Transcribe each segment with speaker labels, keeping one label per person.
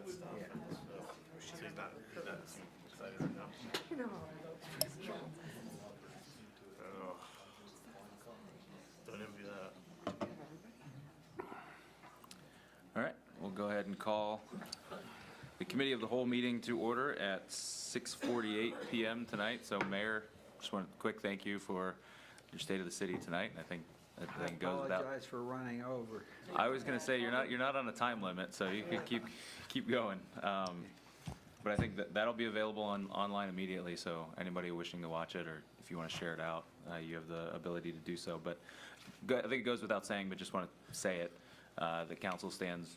Speaker 1: stuff.
Speaker 2: Yeah.
Speaker 1: So he's not excited right now. Oh, don't envy that.
Speaker 3: All right, we'll go ahead and call the Committee of the Whole meeting to order at 6:48 p.m. tonight. So Mayor, just want a quick thank you for your state of the city tonight. I think that
Speaker 2: I
Speaker 3: thing goes without.
Speaker 2: apologize for running over.
Speaker 3: I was going to say you're not on a time limit, so you can keep going. But I think that'll be available online immediately. So anybody wishing to watch it, or if you want to share it out, you have the ability to do so. But I think it goes without saying, but just want to say it. The council stands,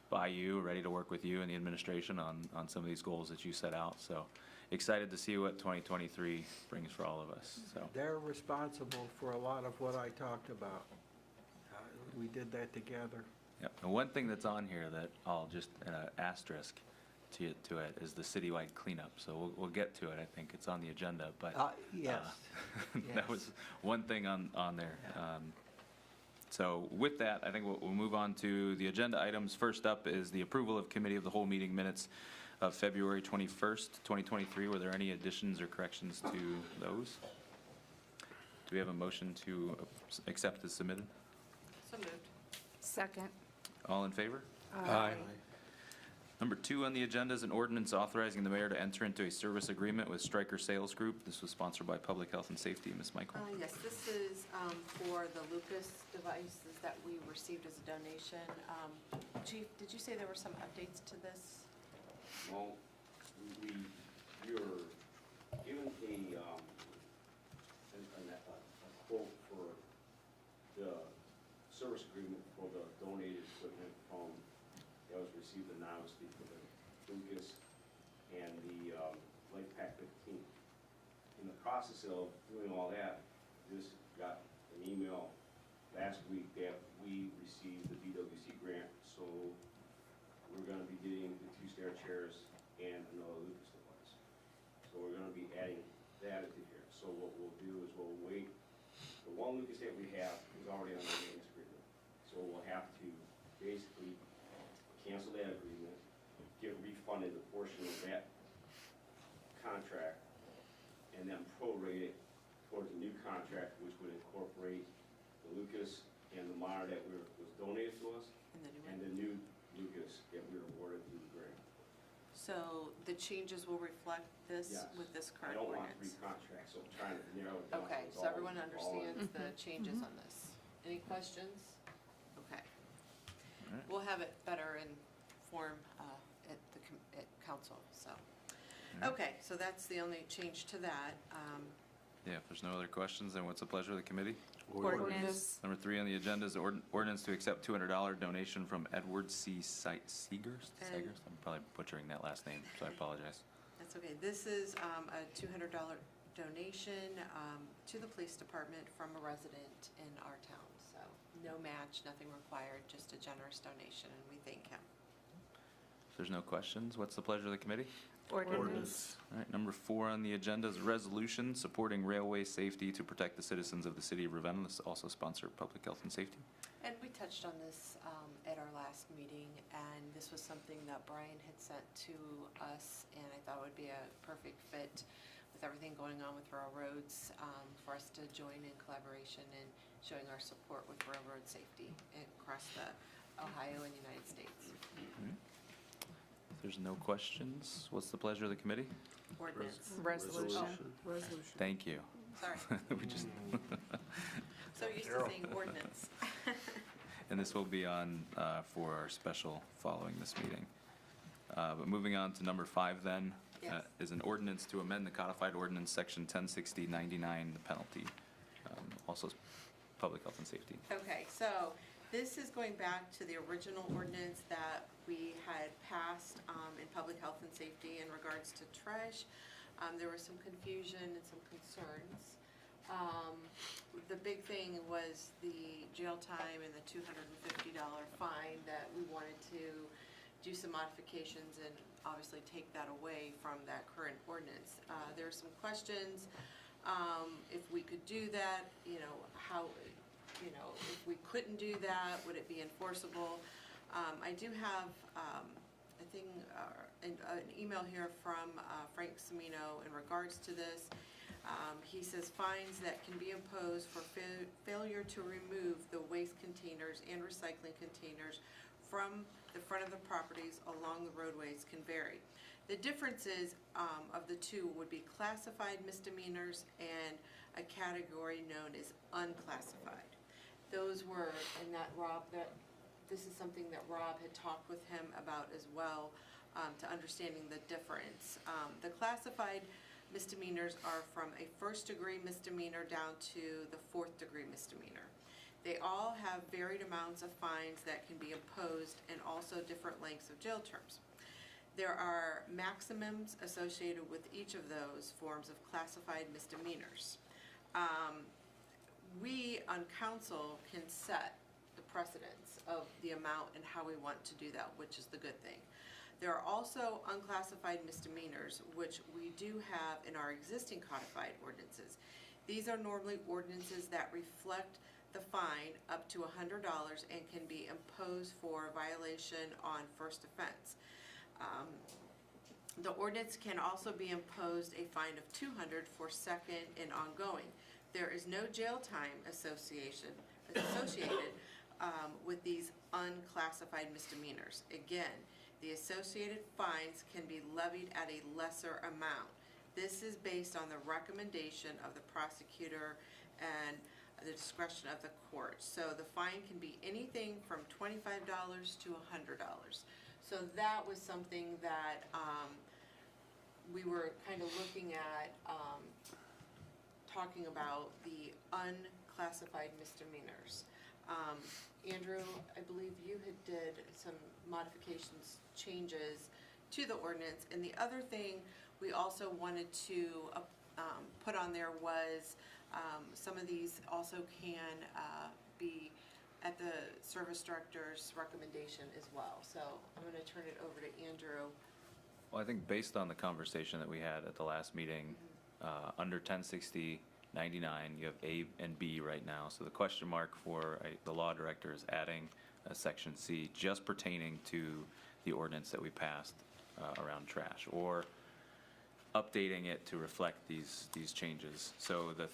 Speaker 3: by you, ready to work with you and the administration on some of these goals that you set out. So excited to see what 2023 brings for all of us. So
Speaker 2: They're responsible for a lot of what I talked about. We did that together.
Speaker 3: yep. And one thing that's on here that I'll just asterisk to it is the citywide cleanup. So we'll get to it. I think it's on the agenda, but
Speaker 2: Yes.
Speaker 3: that was one thing on there.
Speaker 2: Yeah.
Speaker 3: So with that, I think we'll move on to the agenda items. First up is the approval of Committee of the Whole meeting minutes of February 21st, 2023. Were there any additions or corrections to those? Do we have a motion to accept as submitted?
Speaker 4: So moved.
Speaker 5: Second.
Speaker 3: All in favor?
Speaker 5: Aye.
Speaker 3: Number 2 on the agenda is an ordinance authorizing the mayor to enter into a service agreement with Stryker Sales Group. This was sponsored by Public Health and Safety. Ms. Michael?
Speaker 4: Yes, this is for the Lucas devices that we received as a donation. Chief, did you say there were some updates to this?
Speaker 6: Well, you're given a quote for the service agreement for the donated equipment from, that was received anonymously for the Lucas and the LifePak 15. In the process of doing all that, just got an email last week that we received the BWC grant, so we're going to be getting the 2 stair chairs and another Lucas device. So we're going to be adding that into here. So what we'll do is we'll wait. The one Lucas that we have is already on the maintenance agreement. So we'll have to basically cancel that agreement, get refunded a portion of that contract, and then prorate it towards a new contract, which would incorporate the Lucas and the monitor that was donated to us, and the new Lucas that we were awarded through the grant.
Speaker 4: So the changes will reflect this
Speaker 6: Yes.
Speaker 4: with this
Speaker 6: I
Speaker 4: current
Speaker 6: don't want 3
Speaker 4: ordinance?
Speaker 6: contracts, so I'm trying to narrow it down.
Speaker 4: Okay,
Speaker 6: it's
Speaker 4: so
Speaker 6: all-
Speaker 4: everyone
Speaker 6: all in.
Speaker 4: understands the changes on this. Any questions? Okay.
Speaker 3: right.
Speaker 4: We'll have it better in form at council, so.
Speaker 3: right.
Speaker 4: Okay, so that's the only change to that.
Speaker 3: Yeah, if there's no other questions, then what's the pleasure of the committee?
Speaker 5: Ordinance.
Speaker 3: Number 3 on the agenda is ordinance to accept $200 donation from Edward C. Seegers?
Speaker 4: And-
Speaker 3: I'm probably butchering that last name, so I apologize.
Speaker 4: That's okay. This is a $200 donation to the police department from a resident in our town. So no match, nothing required, just a generous donation, and we thank him.
Speaker 3: If there's no questions, what's the pleasure of the committee?
Speaker 5: Ordinance.
Speaker 3: All right, number 4 on the agenda is a resolution supporting railway safety to protect the citizens of the city of Ravenna. This also sponsored Public Health and Safety.
Speaker 4: And we touched on this at our last meeting, and this was something that Brian had sent to us, and I thought it would be a perfect fit with everything going on with railroads for us to join in collaboration and showing our support with railroad safety across the Ohio and United States.
Speaker 3: If there's no questions, what's the pleasure of the committee?
Speaker 4: Ordinance.
Speaker 5: Resolution.
Speaker 3: Thank you.
Speaker 4: Sorry.
Speaker 3: We just
Speaker 4: So used to saying ordinance.
Speaker 3: And this will be on for our special following this meeting. But moving on to number 5 then,
Speaker 4: Yes.
Speaker 3: is an ordinance to amend the codified ordinance section 1060-99, the penalty, also Public Health and Safety.
Speaker 4: Okay, so this is going back to the original ordinance that we had passed in Public Health and Safety in regards to trash. There was some confusion and some concerns. The big thing was the jail time and the $250 fine that we wanted to do some modifications and obviously take that away from that current ordinance. There are some questions, if we could do that, how, if we couldn't do that, would it be enforceable? I do have an email here from Frank Semino in regards to this. He says fines that can be imposed for failure to remove the waste containers and recycling containers from the front of the properties along the roadways can vary. The differences of the two would be classified misdemeanors and a category known as unclassified. Those were, and that Rob, this is something that Rob had talked with him about as well, to understanding the difference. The classified misdemeanors are from a first-degree misdemeanor down to the fourth-degree misdemeanor. They all have varied amounts of fines that can be imposed and also different lengths of jail terms. There are maximums associated with each of those forms of classified misdemeanors. We on council can set the precedence of the amount and how we want to do that, which is the good thing. There are also unclassified misdemeanors, which we do have in our existing codified ordinances. These are normally ordinances that reflect the fine up to $100 and can be imposed for a violation on first offense. The ordinance can also be imposed a fine of $200 for second and ongoing. There is no jail time associated with these unclassified misdemeanors. Again, the associated fines can be levied at a lesser amount. This is based on the recommendation of the prosecutor and the discretion of the court. So the fine can be anything from $25 to $100. So that was something that we were kind of looking at, talking about the unclassified misdemeanors. Andrew, I believe you did some modifications, changes to the ordinance, and the other thing we also wanted to put on there was some of these also can be at the service director's recommendation as well. So I'm going to turn it over to Andrew.
Speaker 3: Well, I think based on the conversation that we had at the last meeting, under 1060-99, you have A and B right now. So the question mark for the law director is adding a section C just pertaining to the ordinance that we passed around trash, or updating it to reflect these changes. So the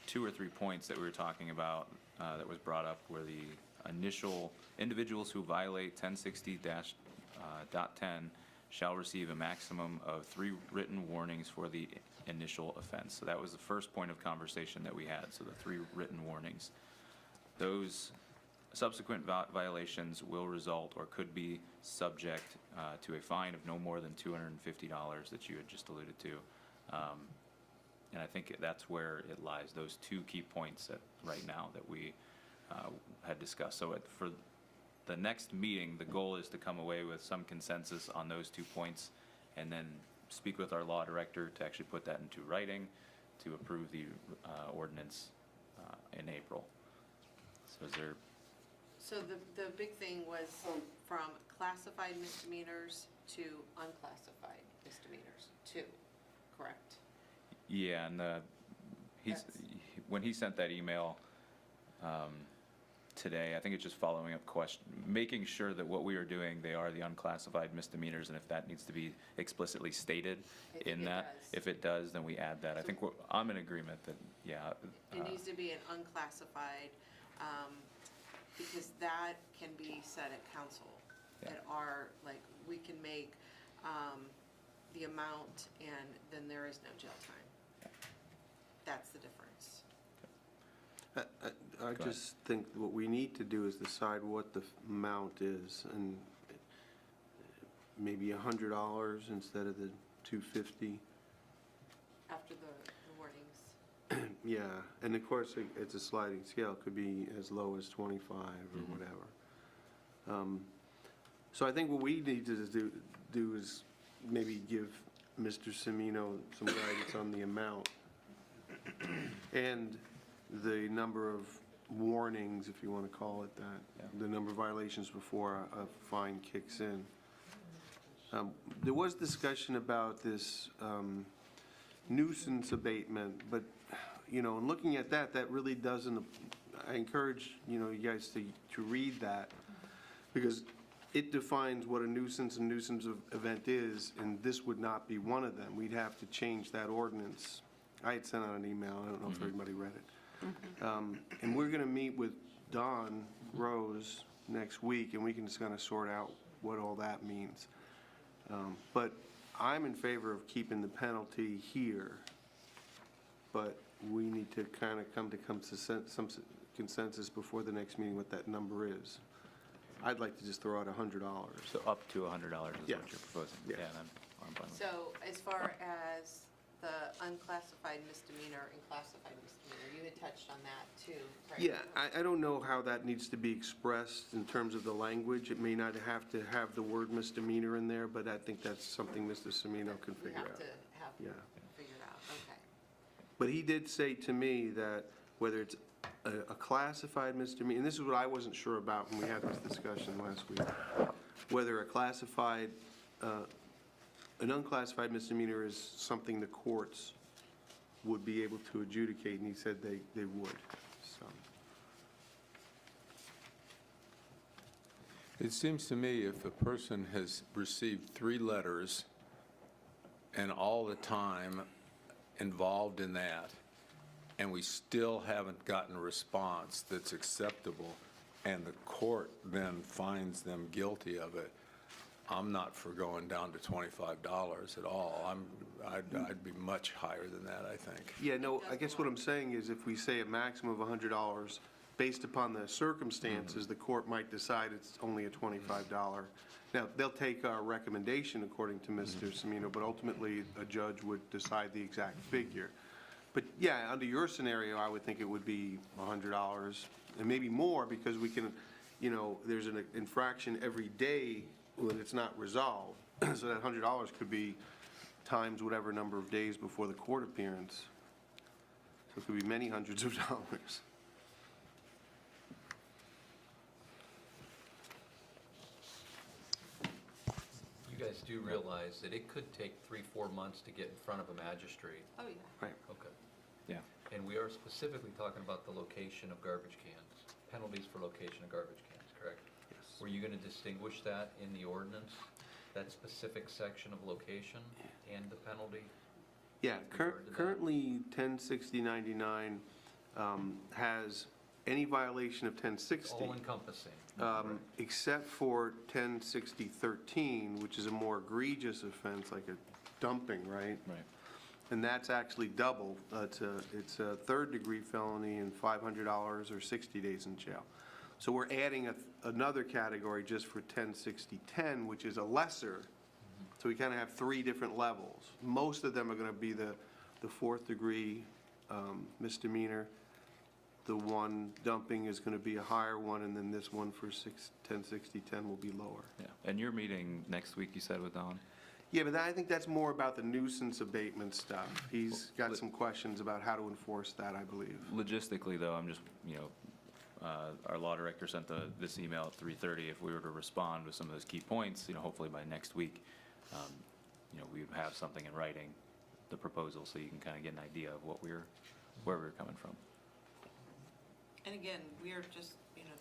Speaker 3: two or three points that we were talking about that was brought up were the initial individuals who violate 1060-.10 shall receive a maximum of 3 written warnings for the initial offense. So that was the first point of conversation that we had, so the 3 written warnings. Those subsequent violations will result or could be subject to a fine of no more than $250 that you had just alluded to. And I think that's where it lies, those 2 key points right now that we had discussed. So for the next meeting, the goal is to come away with some consensus on those 2 points, and then speak with our law director to actually put that into writing to approve the ordinance in April. So is there?
Speaker 4: So the big thing was from classified misdemeanors to unclassified misdemeanors too, correct?
Speaker 3: Yeah, and when he sent that email today, I think it's just following up making sure that what we are doing, they are the unclassified misdemeanors, and if that needs to be explicitly stated in that. If it does, then we add that. I think I'm in agreement that, yeah.
Speaker 4: It needs to be an unclassified, because that can be said at council.
Speaker 3: Yeah.
Speaker 4: That are, like, we can make the amount and then there is no jail time. That's the difference.
Speaker 2: I just think what we need to do is decide what the amount is, and maybe $100 instead of the $250.
Speaker 4: After the warnings.
Speaker 2: Yeah, and of course, it's a sliding scale. It could be as low as 25 or whatever. So I think what we need to do is maybe give Mr. Semino some guidance on the amount and the number of warnings, if you want to call it that, the number of violations before a fine kicks in. There was discussion about this nuisance abatement, but, you know, in looking at that, that really doesn't, I encourage, you know, you guys to read that, because it defines what a nuisance and nuisance event is, and this would not be one of them. We'd have to change that ordinance. I had sent out an email, I don't know if everybody read it. And we're going to meet with Don Rose next week, and we can just kind of sort out what all that means. But I'm in favor of keeping the penalty here, but we need to kind of come to some consensus before the next meeting what that number is. I'd like to just throw out $100.
Speaker 3: So up to $100 is what
Speaker 2: Yeah.
Speaker 3: you're proposing?
Speaker 2: Yeah.
Speaker 3: I'm fine with that.
Speaker 4: So as far as the unclassified misdemeanor and classified misdemeanor, you had touched on that too, right?
Speaker 2: Yeah, I don't know how that needs to be expressed in terms of the language. It may not have to have the word misdemeanor in there, but I think that's something Mr. Semino can
Speaker 4: We
Speaker 2: figure
Speaker 4: have
Speaker 2: out.
Speaker 4: to have
Speaker 2: Yeah.
Speaker 4: figured out, okay.
Speaker 2: But he did say to me that whether it's a classified misdemeanor, and this is what I wasn't sure about when we had this discussion last week, whether a classified, an unclassified misdemeanor is something the courts would be able to adjudicate, and he said they would, so.
Speaker 7: It seems to me if a person has received 3 letters and all the time involved in that, and we still haven't gotten a response that's acceptable, and the court then finds them guilty of it, I'm not for going down to $25 at all. I'd be much higher than that, I think.
Speaker 2: Yeah, no, I guess what I'm saying is if we say a maximum of $100, based upon the circumstances, the court might decide it's only a $25. Now, they'll take our recommendation according to Mr. Semino, but ultimately, a judge would decide the exact figure. But yeah, under your scenario, I would think it would be $100, and maybe more, because we can, there's an infraction every day when it's not resolved. So that $100 could be times whatever number of days before the court appearance. So it could be many hundreds of dollars.
Speaker 8: You guys do realize that it could take 3-4 months to get in front of a magistrate?
Speaker 4: Oh, yeah.
Speaker 2: Right.
Speaker 8: Okay.
Speaker 3: Yeah.
Speaker 8: And we are specifically talking about the location of garbage cans, penalties for location of garbage cans, correct?
Speaker 2: Yes.
Speaker 8: Were you going to distinguish that in the ordinance, that specific section of location and the penalty?
Speaker 2: Yeah,
Speaker 8: With regard to that?
Speaker 2: currently 106099 has any violation of 1060.
Speaker 8: All encompassing.
Speaker 2: Except for 106013, which is a more egregious offense, like a dumping, right?
Speaker 3: Right.
Speaker 2: And that's actually double. It's a third-degree felony and $500 or 60 days in jail. So we're adding another category just for 106010, which is a lesser. So we kind of have 3 different levels. Most of them are going to be the 4th-degree misdemeanor. The one dumping is going to be a higher one, and then this one for 106010 will be lower.
Speaker 3: Yeah. And you're meeting next week, you said, with Don?
Speaker 2: Yeah, but I think that's more about the nuisance abatement stuff. He's got some questions about how to enforce that, I believe.
Speaker 3: Logistically, though, I'm just, our law director sent this email at 3:30. If we were to respond with some of those key points, hopefully by next week, we would have something in writing, the proposal, so you can kind of get an idea of where we're coming from.
Speaker 4: And again, we are just,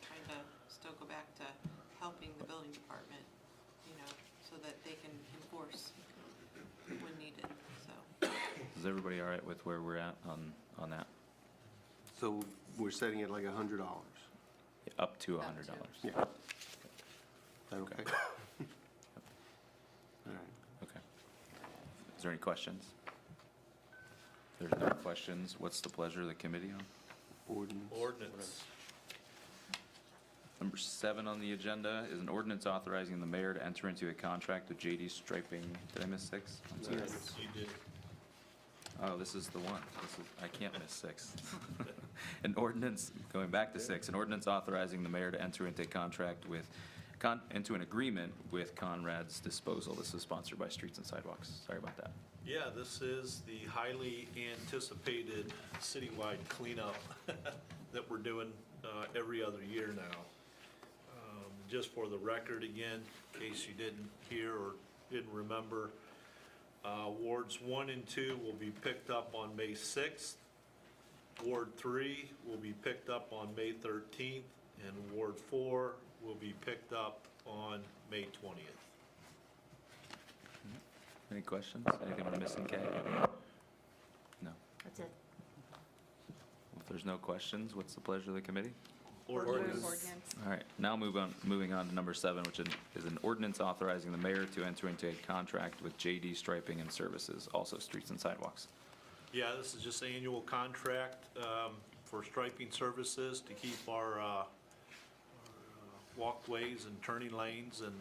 Speaker 4: trying to still go back to helping the building department, so that they can enforce when needed, so.
Speaker 3: Is everybody all right with where we're at on that?
Speaker 2: So we're setting it like $100.
Speaker 3: Up to $100.
Speaker 2: Yeah. Is that okay? All right.
Speaker 3: Okay. Is there any questions? If there's no questions, what's the pleasure of the committee on?
Speaker 1: Ordinance.
Speaker 3: Number 7 on the agenda is an ordinance authorizing the mayor to enter into a contract with JD Striping. Did I miss 6? I'm sorry.
Speaker 2: Yes.
Speaker 1: You did.
Speaker 3: Oh, this is the one. I can't miss 6. An ordinance, going back to 6, an ordinance authorizing the mayor to enter into a contract with, into an agreement with Conrad's Disposal. This is sponsored by Streets and Sidewalks. Sorry about that.
Speaker 1: Yeah, this is the highly anticipated citywide cleanup that we're doing every other year now. Just for the record again, in case you didn't hear or didn't remember, Wards 1 and 2 will be picked up on May 6th. Ward 3 will be picked up on May 13th, and Ward 4 will be picked up on May 20th.
Speaker 3: Any questions? Anything we're missing, Kay? No.
Speaker 5: That's it.
Speaker 3: If there's no questions, what's the pleasure of the committee?
Speaker 4: Ordinance.
Speaker 3: All right, now moving on to number 7, which is an ordinance authorizing the mayor to enter into a contract with JD Striping and Services, also streets and sidewalks.
Speaker 1: Yeah, this is just annual contract for striping services to keep our walkways and turning lanes and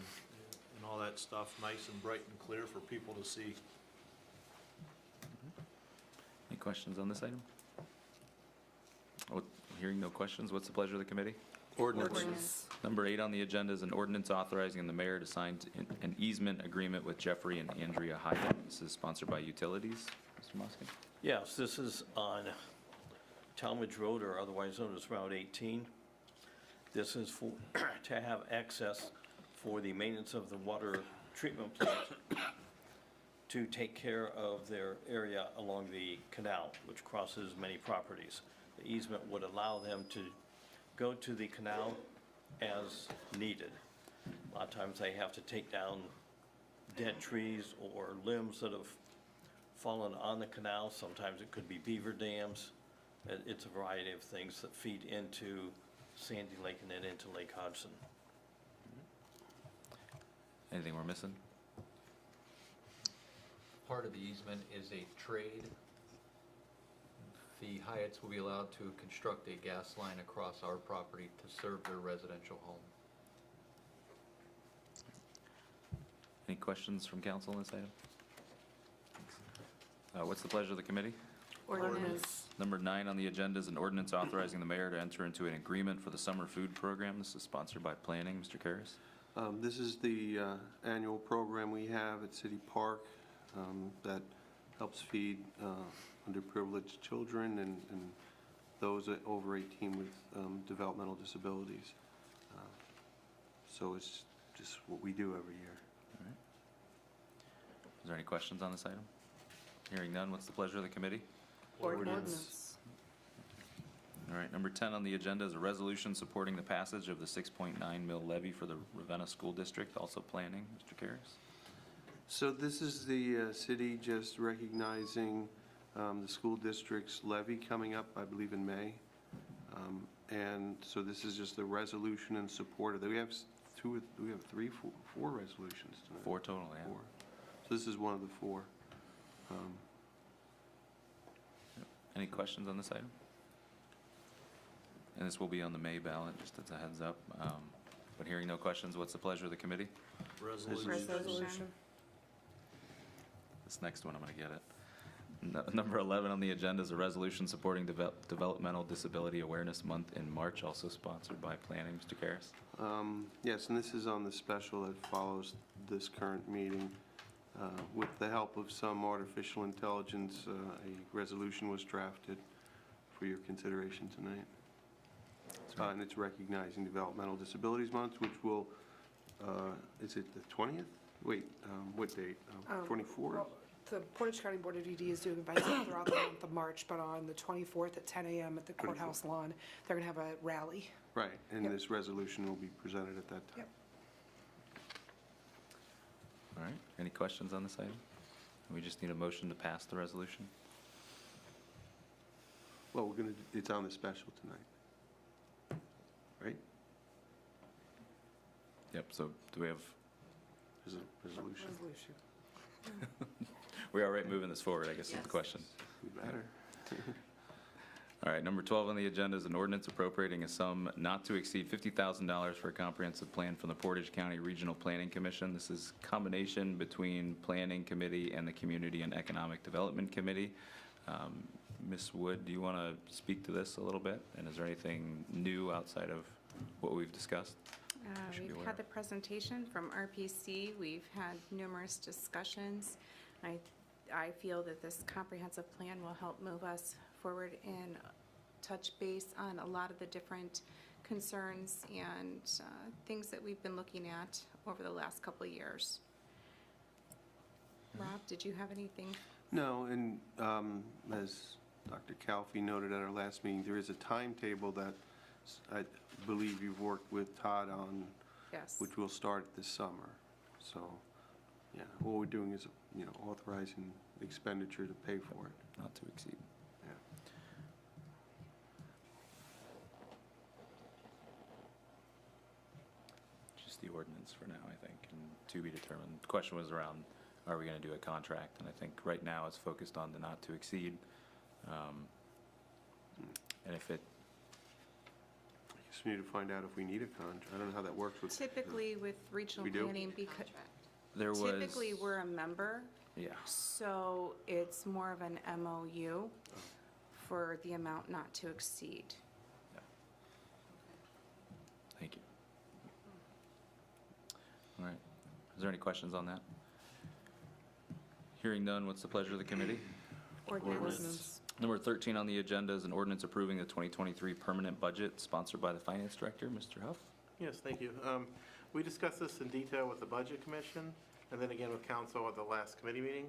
Speaker 1: all that stuff nice and bright and clear for people to see.
Speaker 3: Any questions on this item? Hearing no questions, what's the pleasure of the committee?
Speaker 5: Ordinance.
Speaker 3: Number 8 on the agenda is an ordinance authorizing the mayor to sign an easement agreement with Jeffrey and Andrea Hyden. This is sponsored by Utilities. Mr. Moskin?
Speaker 9: Yes, this is on Talmadge Road, or otherwise known as Route 18. This is for, to have access for the maintenance of the water treatment plant to take care of their area along the canal, which crosses many properties. The easement would allow them to go to the canal as needed. A lot of times they have to take down dead trees or limbs that have fallen on the canal. Sometimes it could be beaver dams. It's a variety of things that feed into Sandy Lake and then into Lake Hodgson.
Speaker 3: Anything we're missing?
Speaker 8: Part of the easement is a trade. The Hyatts will be allowed to construct a gas line across our property to serve their residential home.
Speaker 3: Any questions from council on this item? What's the pleasure of the committee?
Speaker 5: Ordinance.
Speaker 3: Number 9 on the agenda is an ordinance authorizing the mayor to enter into an agreement for the summer food program. This is sponsored by Planning. Mr. Karas?
Speaker 2: This is the annual program we have at City Park that helps feed underprivileged children and those over 18 with developmental disabilities. So it's just what we do every year.
Speaker 3: Is there any questions on this item? Hearing none, what's the pleasure of the committee?
Speaker 5: Ordinance.
Speaker 3: All right, number 10 on the agenda is a resolution supporting the passage of the 6.9 mil levy for the Ravenna School District, also planning. Mr. Karas?
Speaker 2: So this is the city just recognizing the school district's levy coming up, I believe, in May. And so this is just a resolution in support of that. We have four resolutions tonight.
Speaker 3: 4 total, yeah.
Speaker 2: 4. So this is one of the 4.
Speaker 3: Any questions on this item? And this will be on the May ballot, just as a heads up. But hearing no questions, what's the pleasure of the committee?
Speaker 5: Resolution.
Speaker 3: This next one, I'm going to get it. Number 11 on the agenda is a resolution supporting Developmental Disability Awareness Month in March, also sponsored by Planning. Mr. Karas?
Speaker 2: Yes, and this is on the special that follows this current meeting. With the help of some artificial intelligence, a resolution was drafted for your consideration tonight. And it's recognizing Developmental Disabilities Month, which will, is it the 20th? Wait, what date? 24th?
Speaker 10: Well, the Portage County Board of ED is doing events throughout the month of March, but on the 24th at 10 a.m. at the courthouse lawn, they're going to have a rally.
Speaker 2: Right, and
Speaker 10: Yep.
Speaker 2: this resolution will be presented at that time.
Speaker 10: Yep.
Speaker 3: All right, any questions on this item? We just need a motion to pass the resolution.
Speaker 2: Well, it's on the special tonight. Right?
Speaker 3: Yep, so do we have,
Speaker 2: There's a resolution.
Speaker 3: we are right moving this forward, I guess is the
Speaker 4: Yes.
Speaker 3: question.
Speaker 2: We better.
Speaker 3: All right, number 12 on the agenda is an ordinance appropriating a sum not to exceed $50,000 for a comprehensive plan from the Portage County Regional Planning Commission. This is combination between Planning Committee and the Community and Economic Development Committee. Ms. Wood, do you want to speak to this a little bit? And is there anything new outside of what we've discussed? should be
Speaker 5: We've
Speaker 3: aware
Speaker 5: had
Speaker 3: of.
Speaker 5: the presentation from RPC. We've had numerous discussions. I feel that this comprehensive plan will help move us forward and touch base on a lot of the different concerns and things that we've been looking at over the last couple of years. Rob, did you have anything?
Speaker 2: No, and as Dr. Calfee noted at our last meeting, there is a timetable that I believe you've worked with Todd on
Speaker 5: Yes.
Speaker 2: which will start this summer. So, yeah, what we're doing is, authorizing expenditure to pay for it.
Speaker 3: Not to exceed.
Speaker 2: Yeah.
Speaker 3: Just the ordinance for now, I think, and to be determined. The question was around, are we going to do a contract? And I think right now it's focused on the not to exceed. And if it,
Speaker 2: I guess we need to find out if we need a contract. I don't know how that works with.
Speaker 5: Typically with regional
Speaker 2: We do?
Speaker 5: planning, because
Speaker 4: Contract.
Speaker 3: there was.
Speaker 5: typically we're a member,
Speaker 3: Yeah.
Speaker 5: so it's more of an MOU for the amount not to exceed.
Speaker 3: Thank you. All right. Is there any questions on that? Hearing none, what's the pleasure of the committee?
Speaker 5: Ordinance.
Speaker 3: Number 13 on the agenda is an ordinance approving the 2023 permanent budget sponsored by the Finance Director, Mr. Huff.
Speaker 11: Yes, thank you. We discussed this in detail with the Budget Commission, and then again with council at the last committee meeting.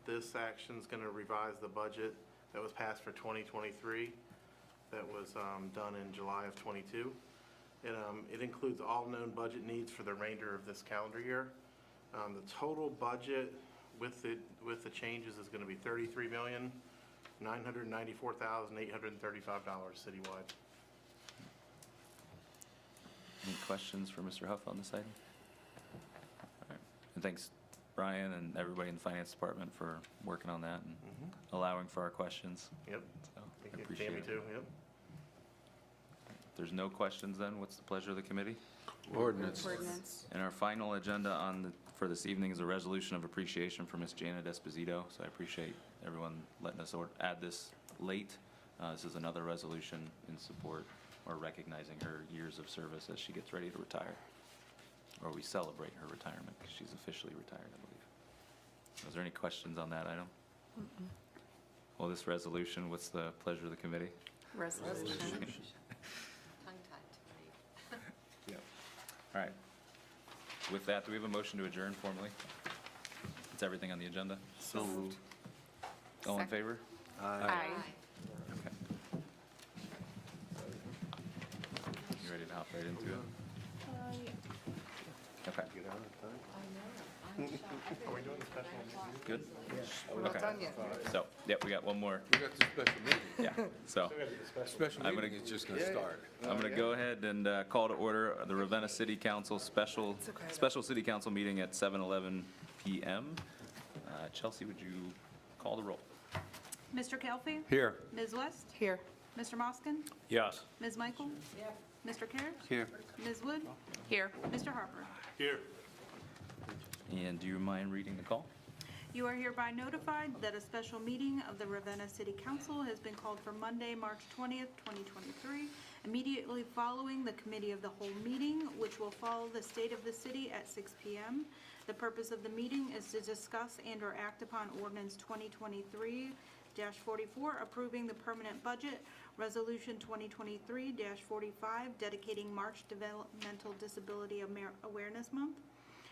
Speaker 11: This action's going to revise the budget that was passed for 2023, that was done in July of '22. It includes all known budget needs for the remainder of this calendar year. The total budget with the changes is going to be $33,994,835 citywide.
Speaker 3: Any questions for Mr. Huff on this item? All right. And thanks, Brian, and everybody in the Finance Department for working on that and allowing for our questions.
Speaker 11: Yep.
Speaker 3: So, I
Speaker 11: Thank you,
Speaker 3: appreciate
Speaker 11: Tammy,
Speaker 3: it.
Speaker 11: too, yep.
Speaker 3: If there's no questions then, what's the pleasure of the committee?
Speaker 7: Ordinance.
Speaker 5: Ordinance.
Speaker 3: And our final agenda for this evening is a resolution of appreciation for Miss Janet Esposito. So I appreciate everyone letting us add this late. This is another resolution in support or recognizing her years of service as she gets ready to retire. Or we celebrate her retirement because she's officially retired, I believe. Was there any questions on that item? Well, this resolution, what's the pleasure of the committee?
Speaker 5: Resolution.
Speaker 4: Tongue-tied tonight.
Speaker 3: All right. With that, do we have a motion to adjourn formally? That's everything on the agenda.
Speaker 2: So moved.
Speaker 3: All in
Speaker 5: Second.
Speaker 3: favor?
Speaker 5: Aye.
Speaker 3: Okay. You ready to hop right into it? Okay,
Speaker 11: Are we doing the special meeting?
Speaker 3: good?
Speaker 10: We're not
Speaker 3: Okay.
Speaker 10: done yet.
Speaker 3: So, yep, we got one more.
Speaker 7: We got the special meeting.
Speaker 3: Yeah, so
Speaker 7: Special
Speaker 3: I'm
Speaker 7: meeting is just going to start.
Speaker 3: I'm going to go ahead and call to order the Ravenna City Council special City Council meeting at 7:11 PM. Chelsea, would you call the roll?
Speaker 12: Mr. Kelfi?
Speaker 7: Here.
Speaker 12: Ms. West?
Speaker 10: Here.
Speaker 12: Mr. Moskin?
Speaker 9: Yes.
Speaker 12: Ms. Michael? Mr. Karas?
Speaker 2: Here.
Speaker 12: Ms. Wood?
Speaker 5: Here.
Speaker 12: Mr. Harper?
Speaker 1: Here.
Speaker 3: And do you mind reading the call?
Speaker 12: You are hereby notified that a special meeting of the Ravenna City Council has been called for Monday, March 20th, 2023, immediately following the Committee of the Whole meeting, which will follow the State of the City at 6 p.m. The purpose of the meeting is to discuss and/or act upon Ordinance 2023-44, approving the permanent budget, Resolution 2023-45, dedicating March Developmental Disability Awareness Month,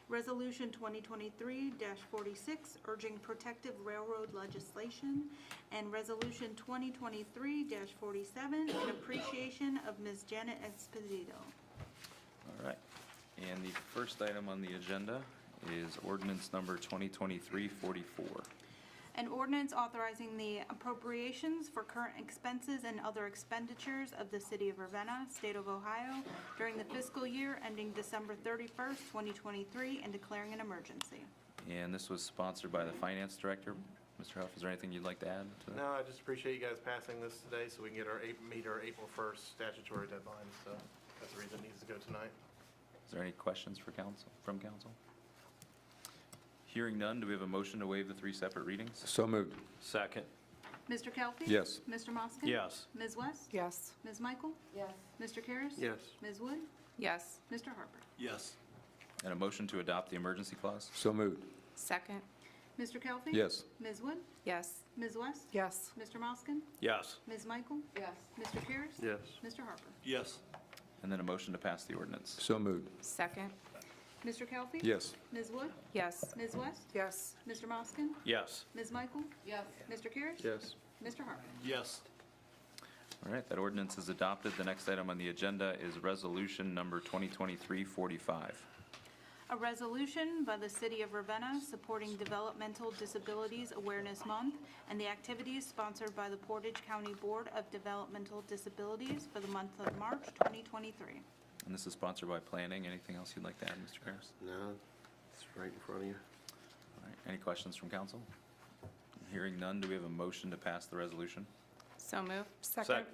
Speaker 12: Resolution 2023-46, urging protective railroad legislation, and Resolution 2023-47, in appreciation of Ms. Janet Esposito.
Speaker 3: All right. And the first item on the agenda is ordinance number 2023-44.
Speaker 12: An ordinance authorizing the appropriations for current expenses and other expenditures of the City of Ravenna, State of Ohio, during the fiscal year ending December 31st, 2023, and declaring an emergency.
Speaker 3: And this was sponsored by the Finance Director. Mr. Huff, is there anything you'd like to add to that?
Speaker 11: No, I just appreciate you guys passing this today so we can get meet our April 1st statutory deadline, so that's the reason it needs to go tonight.
Speaker 3: Is there any questions from council? Hearing none, do we have a motion to waive the three separate readings?
Speaker 7: So moved.
Speaker 9: Second.
Speaker 12: Mr. Kelfi?
Speaker 7: Yes.
Speaker 12: Mr. Moskin?
Speaker 9: Yes.
Speaker 12: Ms. West?
Speaker 10: Yes.
Speaker 12: Ms. Michael?
Speaker 4: Yes.
Speaker 12: Mr. Karas?
Speaker 2: Yes.
Speaker 12: Ms. Wood?
Speaker 5: Yes.
Speaker 12: Mr. Harper?
Speaker 1: Yes.
Speaker 3: And a motion to adopt the emergency clause?
Speaker 7: So moved.
Speaker 5: Second.
Speaker 12: Mr. Kelfi?
Speaker 7: Yes.
Speaker 12: Ms. Wood?
Speaker 5: Yes.
Speaker 12: Ms. West?
Speaker 10: Yes.
Speaker 12: Mr. Moskin?
Speaker 9: Yes.
Speaker 12: Ms. Michael?
Speaker 4: Yes.
Speaker 12: Mr. Karas?
Speaker 2: Yes.
Speaker 12: Mr. Harper?
Speaker 1: Yes.
Speaker 3: And then a motion to pass the ordinance?
Speaker 7: So moved.
Speaker 5: Second.
Speaker 12: Mr. Kelfi?
Speaker 7: Yes.
Speaker 12: Ms. Wood?
Speaker 5: Yes.
Speaker 12: Ms. West?
Speaker 10: Yes.
Speaker 12: Mr. Moskin?
Speaker 9: Yes.
Speaker 12: Ms. Michael?
Speaker 4: Yes.
Speaker 12: Mr. Karas?
Speaker 2: Yes.
Speaker 12: Mr. Harper?
Speaker 1: Yes.
Speaker 3: All right, that ordinance is adopted. The next item on the agenda is resolution number 2023-45.
Speaker 12: A resolution by the City of Ravenna supporting Developmental Disabilities Awareness Month and the activities sponsored by the Portage County Board of Developmental Disabilities for the month of March 2023.
Speaker 3: And this is sponsored by Planning. Anything else you'd like to add, Mr. Karas?
Speaker 2: No, it's right in front of you.
Speaker 3: All right, any questions from council? Hearing none, do we have a motion to pass the resolution?
Speaker 5: So moved.
Speaker 9: Second.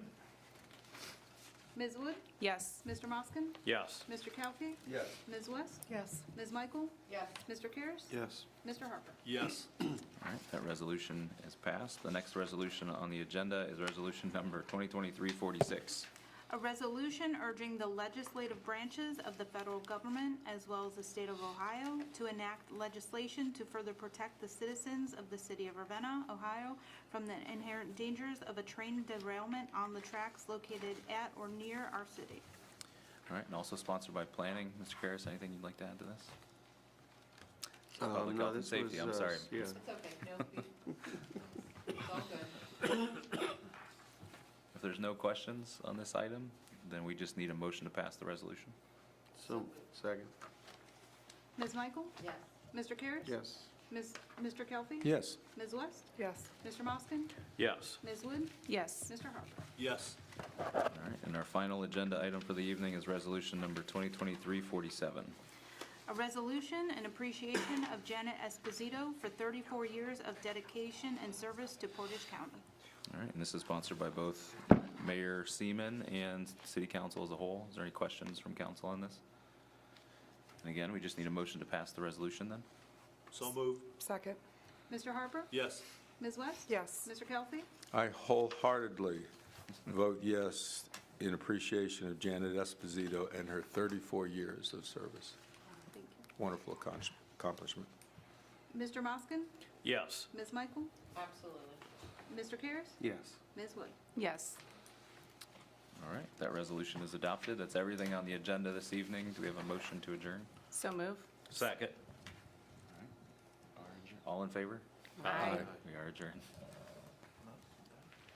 Speaker 12: Ms. Wood?
Speaker 5: Yes.
Speaker 12: Mr. Moskin?
Speaker 9: Yes.
Speaker 12: Mr. Kaufi?
Speaker 2: Yes.
Speaker 12: Ms. West?
Speaker 10: Yes.
Speaker 12: Ms. Michael?
Speaker 4: Yes.
Speaker 12: Mr. Karas?
Speaker 2: Yes.
Speaker 12: Mr. Harper?
Speaker 1: Yes.
Speaker 3: All right, that resolution is passed. The next resolution on the agenda is resolution number 2023-46.
Speaker 12: A resolution urging the legislative branches of the federal government as well as the state of Ohio to enact legislation to further protect the citizens of the city of Ravenna, Ohio, from the inherent dangers of a train derailment on the tracks located at or near our city.
Speaker 3: All right, and also sponsored by Planning. Mr. Karas, anything you'd like to add to this? Public
Speaker 2: No,
Speaker 3: health and
Speaker 2: this
Speaker 3: safety,
Speaker 2: was,
Speaker 3: I'm sorry.
Speaker 2: Yeah.
Speaker 4: It's okay, no, it's all good.
Speaker 3: If there's no questions on this item, then we just need a motion to pass the resolution.
Speaker 2: So, second.
Speaker 12: Ms. Michael?
Speaker 4: Yes.
Speaker 12: Mr. Karas?
Speaker 2: Yes.
Speaker 12: Mr. Kelly?
Speaker 7: Yes.
Speaker 12: Ms. West?
Speaker 10: Yes.
Speaker 12: Mr. Moskin?
Speaker 9: Yes.
Speaker 12: Ms. Wood?
Speaker 5: Yes.
Speaker 12: Mr. Harper?
Speaker 1: Yes.
Speaker 3: All right, and our final agenda item for the evening is resolution number 2023-47.
Speaker 12: A resolution in appreciation of Janet Esposito for 34 years of dedication and service to Portage County.
Speaker 3: All right, and this is sponsored by both Mayor Seaman and City Council as a whole. Is there any questions from council on this? And again, we just need a motion to pass the resolution then.
Speaker 1: So moved.
Speaker 10: Second.
Speaker 12: Mr. Harper?
Speaker 1: Yes.
Speaker 12: Ms. West?
Speaker 10: Yes.
Speaker 12: Mr. Kelly?
Speaker 7: I wholeheartedly vote yes in appreciation of Janet Esposito and her 34 years of service.
Speaker 12: Thank you.
Speaker 7: Wonderful accomplishment.
Speaker 12: Mr. Moskin?
Speaker 9: Yes.
Speaker 12: Ms. Michael?
Speaker 4: Absolutely.
Speaker 12: Mr. Karas?
Speaker 2: Yes.
Speaker 12: Ms. Wood?
Speaker 5: Yes.
Speaker 3: All right, that resolution is adopted. That's everything on the agenda this evening. Do we have a motion to adjourn?
Speaker 5: So move.
Speaker 9: Second.
Speaker 3: All in favor?
Speaker 5: Aye.
Speaker 3: We are adjourned.